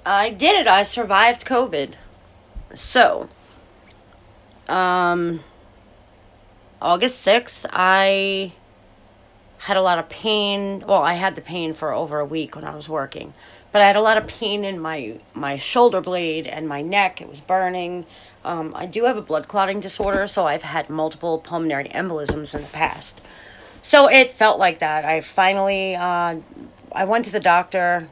I did it. I survived COVID. So, um, August 6th, I had a lot of pain. Well, I had the pain for over a week when I was working, but I had a lot of pain in my shoulder blade and my neck. It was burning. I do have a blood clotting disorder, so I've had multiple pulmonary embolisms in the past. So it felt like that. I went to the doctor.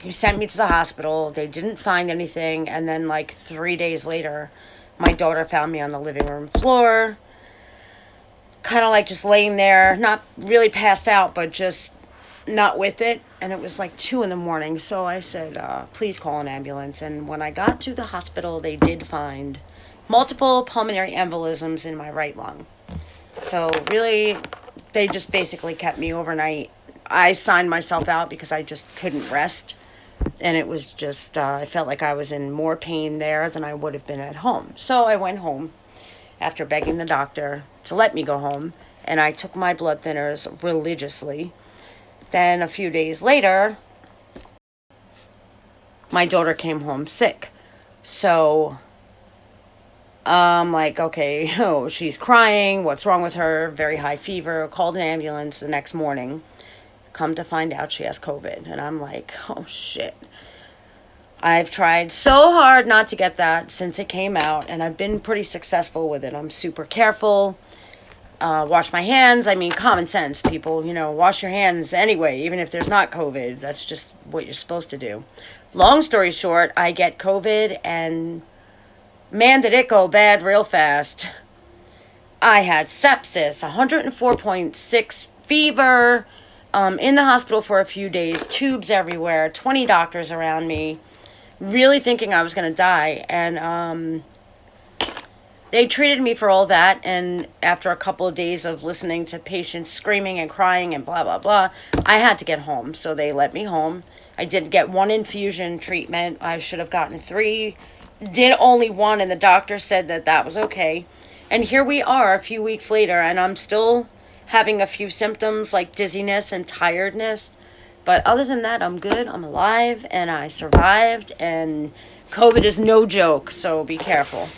He sent me to the hospital. They didn't find anything, and then like 3 days later, my daughter found me on the living room floor, kind of like just laying there, not really passed out, but just not with it. And it was like 2 in the morning. So I said, please call an ambulance. And when I got to the hospital, they did find multiple pulmonary embolisms in my right lung. So really, they just basically kept me overnight. I signed myself out because I just couldn't rest. And it was just, I felt like I was in more pain there than I would have been at home. So I went home after begging the doctor to let me go home, and I took my blood thinners religiously. Then a few days later, my daughter came home sick. So I'm like, okay, oh, she's crying. What's wrong with her? Very high fever. Called an ambulance the next morning. Come to find out she has COVID. And I'm like, oh shit. I've tried so hard not to get that since it came out, and I've been pretty successful with it. I'm super careful. Wash my hands. I mean, common sense, people. Wash your hands anyway, even if there's not COVID. That's just what you're supposed to do. Long story short, I get COVID, and man, did it go bad real fast. I had sepsis, 104.6 fever, in the hospital for a few days, tubes everywhere, 20 doctors around me, really thinking I was going to die. And they treated me for all that. And after a couple of days of listening to patients screaming and crying and blah, blah, blah, I had to get home. So they let me home. I did get one infusion treatment. I should have gotten 3. Did only 1, and the doctor said that was okay. And here we are a few weeks later, and I'm still having a few symptoms like dizziness and tiredness. But other than that, I'm good. I'm alive, and I survived, and COVID is no joke, so be careful.